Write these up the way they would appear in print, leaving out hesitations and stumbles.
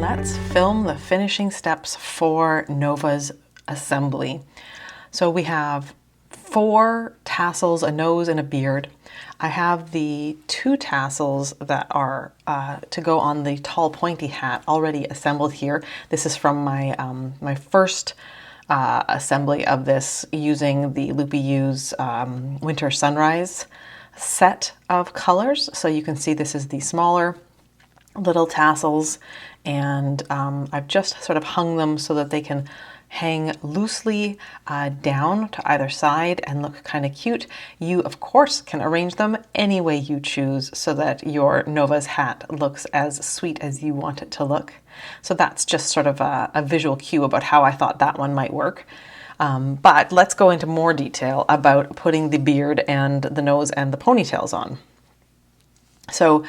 let's film the finishing steps for Nova's assembly. So we have 4 tassels, a nose and a beard. I have the 2 tassels that are to go on the tall pointy hat already assembled here. This is from my, my first assembly of this using the Loopy U's Winter Sunrise set of colors. So you can see this is the smaller little tassels, and I've just sort of hung them so that they can hang loosely down to either side and look kind of cute. You, of course, can arrange them any way you choose so that your Nova's hat looks as sweet as you want it to look. So that's just sort of a visual cue about how I thought that one might work. But let's go into more detail about putting the beard and the nose and the ponytails on. So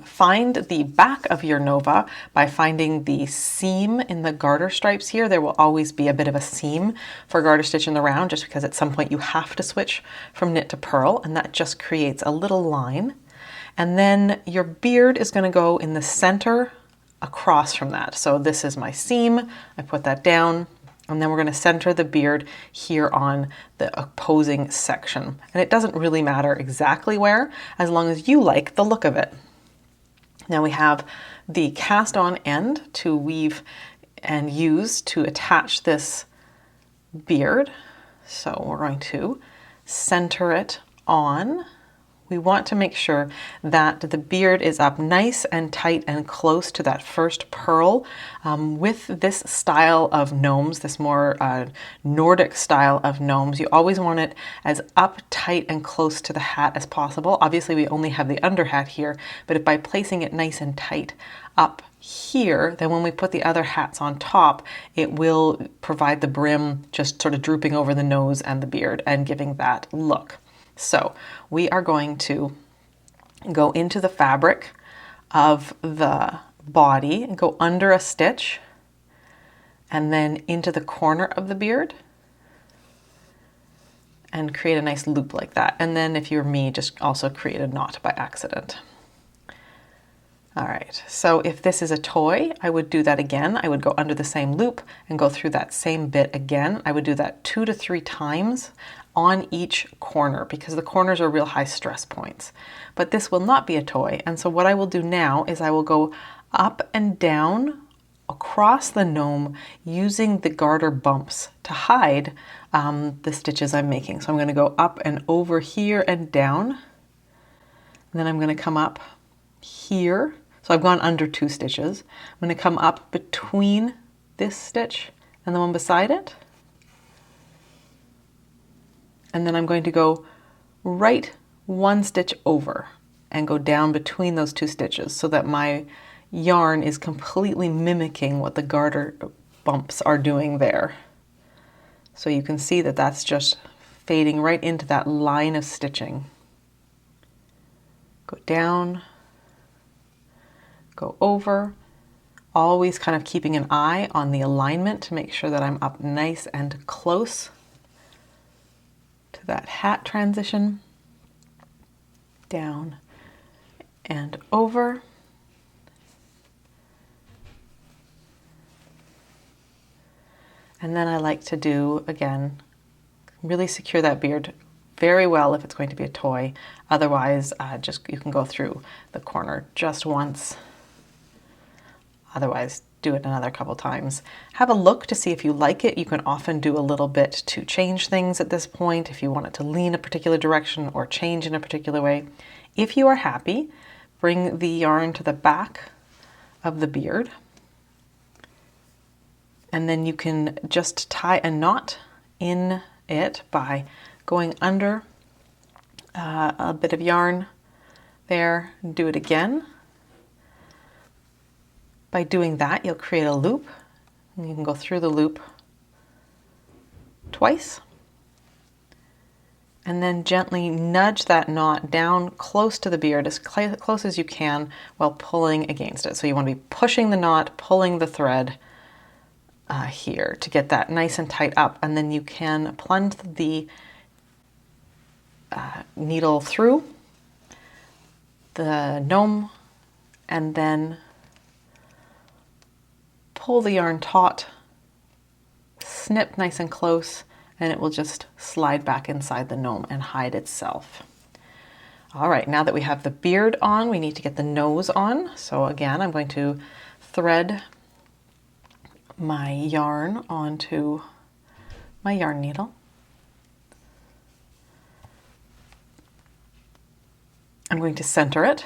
find the back of your Nova by finding the seam in the garter stripes here. There will always be a bit of a seam for garter stitch in the round, just because at some point you have to switch from knit to purl, and that just creates a little line. And then your beard is going to go in the center across from that. So this is my seam. I put that down. And then we're going to center the beard here on the opposing section. And it doesn't really matter exactly where, as long as you like the look of it. Now we have the cast on end to weave and use to attach this beard. So we're going to center it on. We want to make sure that the beard is up nice and tight and close to that first purl. With this style of gnomes, this more Nordic style of gnomes, you always want it as up tight and close to the hat as possible. Obviously, we only have the under hat here, but if by placing it nice and tight up here, then when we put the other hats on top, it will provide the brim just sort of drooping over the nose and the beard and giving that look. So we are going to go into the fabric of the body and go under a stitch and then into the corner of the beard and create a nice loop like that. And then if you're me, just also create a knot by accident. All right, so if this is a toy, I would do that again. I would go under the same loop and go through that same bit again. I would do that 2 to 3 times on each corner, because the corners are real high stress points. But this will not be a toy, and so what I will do now is I will go up and down across the gnome using the garter bumps to hide the stitches I'm making. So I'm going to go up and over here and down, and then I'm going to come up here. So I've gone under 2 stitches. I'm going to come up between this stitch and the one beside it. And then I'm going to go right 1 stitch over and go down between those 2 stitches so that my yarn is completely mimicking what the garter bumps are doing there. So you can see that that's just fading right into that line of stitching. Go down, go over, always kind of keeping an eye on the alignment to make sure that I'm up nice and close to that hat transition. Down and over. And then I like to do, again, really secure that beard very well if it's going to be a toy. Otherwise, just you can go through the corner just once. Otherwise, do it another couple times. Have a look to see if you like it. You can often do a little bit to change things at this point if you want it to lean a particular direction or change in a particular way. If you are happy, bring the yarn to the back of the beard, and then you can just tie a knot in it by going under a bit of yarn there. Do it again. By doing that, you'll create a loop, and you can go through the loop twice, and then gently nudge that knot down close to the beard, as close as you can, while pulling against it. So you want to be pushing the knot, pulling the thread here to get that nice and tight up, and then you can plunge the needle through the gnome and then pull the yarn taut, snip nice and close, and it will just slide back inside the gnome and hide itself. All right, now that we have the beard on, we need to get the nose on. So again, I'm going to thread my yarn onto my yarn needle. I'm going to center it.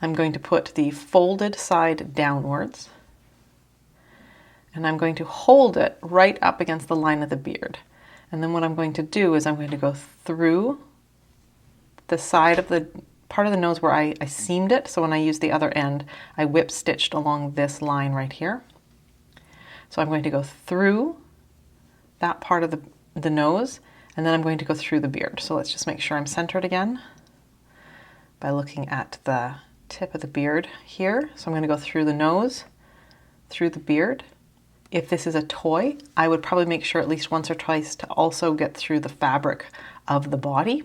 I'm going to put the folded side downwards, and I'm going to hold it right up against the line of the beard. And then what I'm going to do is I'm going to go through the side of the part of the nose where I seamed it. So when I use the other end, I whip stitched along this line right here. So I'm going to go through that part of the nose, and then I'm going to go through the beard. So let's just make sure I'm centered again by looking at the tip of the beard here. So I'm going to go through the nose, through the beard. If this is a toy, I would probably make sure at least once or twice to also get through the fabric of the body.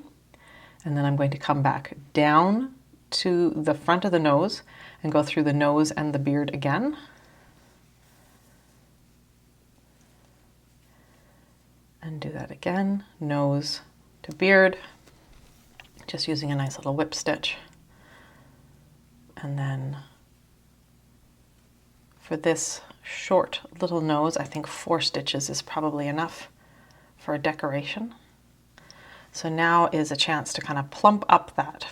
And then I'm going to come back down to the front of the nose and go through the nose and the beard again. And do that again, nose to beard, just using a nice little whip stitch. And then for this short little nose, I think 4 stitches is probably enough for a decoration. So now is a chance to kind of plump up that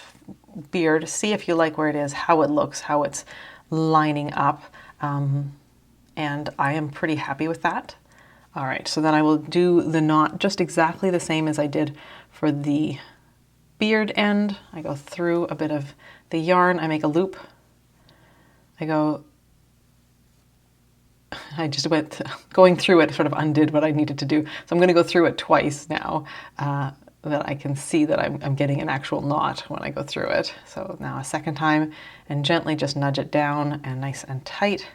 beard, see if you like where it is, how it looks, how it's lining up. And I am pretty happy with that. All right, so then I will do the knot just exactly the same as I did for the beard end. I go through a bit of the yarn, I make a loop. I just went, going through it sort of undid what I needed to do. So I'm going to go through it twice now that I can see that I'm getting an actual knot when I go through it. So now a second time, and gently just nudge it down and nice and tight.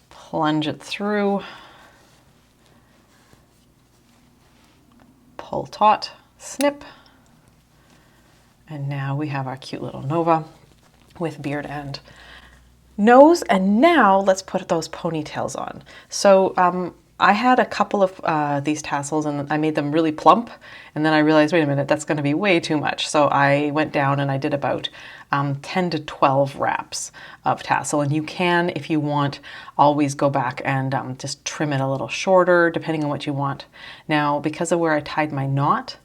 Plunge it through, pull taut, snip, and now we have our cute little Gnova with beard and nose. And now let's put those ponytails on. So I had a couple of these tassels and I made them really plump, and then I realized, wait a minute, that's going to be way too much. So I went down and I did about 10 to 12 wraps of tassel, and you can, if you want, always go back and just trim it a little shorter depending on what you want. Now, because of where I tied my knot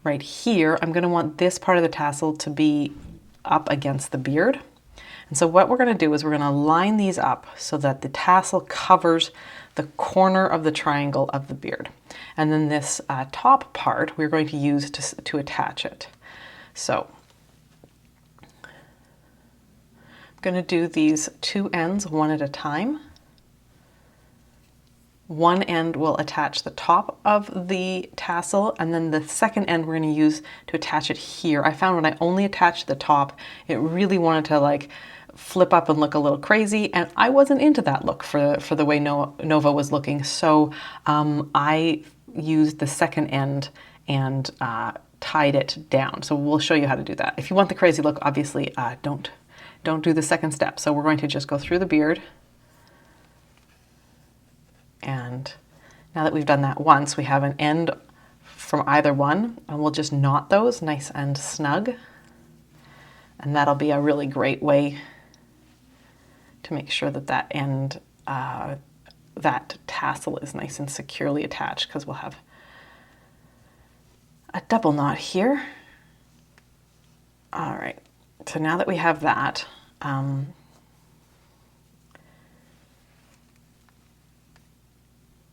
right here, I'm going to want this part of the tassel to be up against the beard. And so what we're going to do is we're going to line these up so that the tassel covers the corner of the triangle of the beard. And then this top part we're going to use to attach it. So I'm going to do these 2 ends one at a time. One end will attach the top of the tassel, and then the second end we're going to use to attach it here. I found when I only attached the top, it really wanted to like flip up and look a little crazy, and I wasn't into that look for the way Gnova was looking. So I used the second end and tied it down. So we'll show you how to do that. If you want the crazy look, obviously don't do the second step. So we're going to just go through the beard. And now that we've done that once, we have an end from either one, and we'll just knot those nice and snug. And that'll be a really great way to make sure that that end, that tassel is nice and securely attached, because we'll have a double knot here. All right, so now that we have that,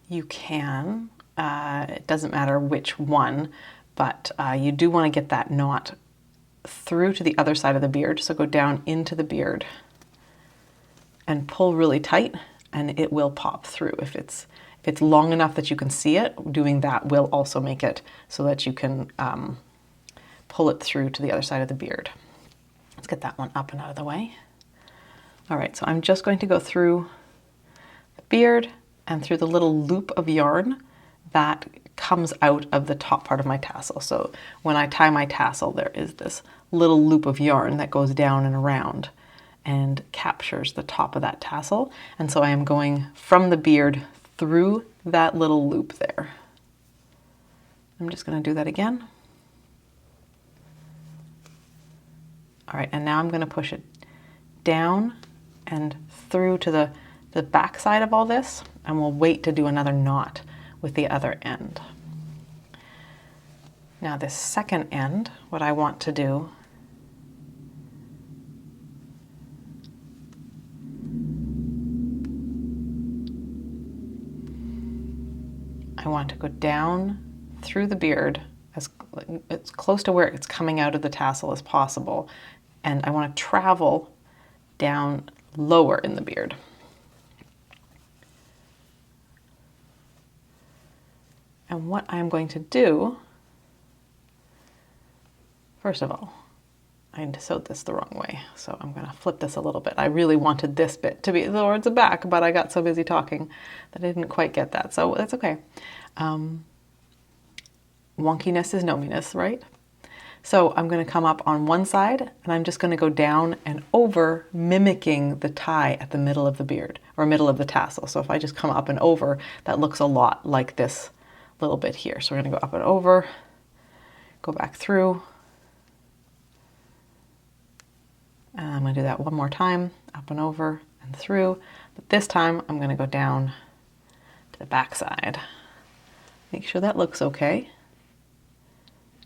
you can, it doesn't matter which one, but you do want to get that knot through to the other side of the beard. So go down into the beard and pull really tight, and it will pop through. If it's long enough that you can see it, doing that will also make it so that you can pull it through to the other side of the beard. Let's get that one up and out of the way. All right, so I'm just going to go through the beard and through the little loop of yarn that comes out of the top part of my tassel. So when I tie my tassel, there is this little loop of yarn that goes down and around. and captures the top of that tassel. And so I am going from the beard through that little loop there. I'm just going to do that again. All right, and now I'm going to push it down and through to the back side of all this, and we'll wait to do another knot with the other end. Now this second end, what I want to do I want to go down through the beard as close to where it's coming out of the tassel as possible, and I want to travel down lower in the beard. And what I'm going to do, first of all, I sewed this the wrong way, so I'm going to flip this a little bit. I really wanted this bit to be towards the back, but I got so busy talking that I didn't quite get that, so that's okay. Wonkiness is gnominess, right? So I'm going to come up on one side, and I'm just going to go down and over, mimicking the tie at the middle of the beard, or middle of the tassel. So if I just come up and over, that looks a lot like this little bit here. So we're going to go up and over, go back through, and I'm going to do that one more time, up and over and through, but this time I'm going to go down to the back side. Make sure that looks okay.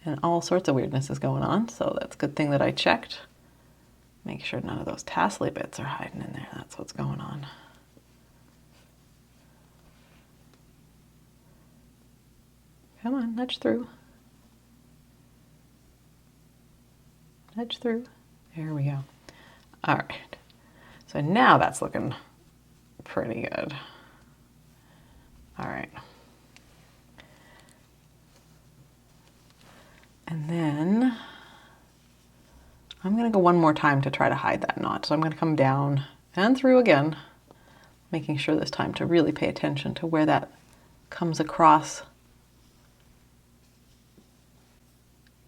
And all sorts of weirdness is going on, so that's a good thing that I checked. Make sure none of those tassely bits are hiding in there. That's what's going on. Come on, nudge through. Nudge through. There we go. All right. So now that's looking pretty good. All right. And then I'm going to go one more time to try to hide that knot. So I'm going to come down and through again, making sure this time to really pay attention to where that comes across.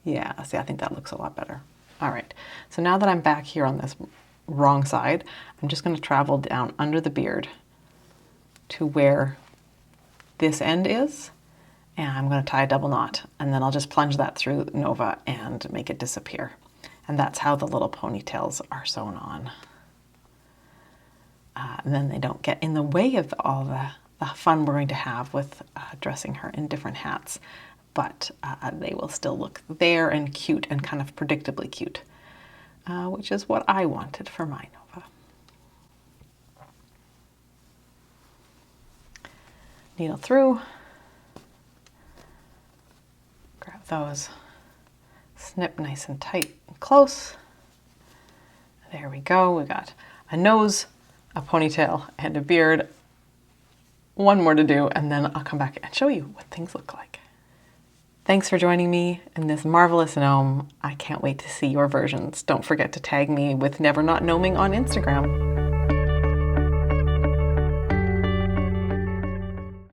Yeah, see, I think that looks a lot better. All right, so now that I'm back here on this wrong side, I'm just going to travel down under the beard to where this end is. And I'm going to tie a double knot, and then I'll just plunge that through Gnova and make it disappear. And that's how the little ponytails are sewn on. And then they don't get in the way of all the fun we're going to have with dressing her in different hats. But they will still look there and cute and kind of predictably cute, which is what I wanted for my Gnova. Needle through. Grab those, snip nice and tight and close. There we go. We got a nose, a ponytail, and a beard. One more to do, and then I'll come back and show you what things look like. Thanks for joining me in this marvelous gnome. I can't wait to see your versions. Don't forget to tag me with Never Not Gnoming on Instagram.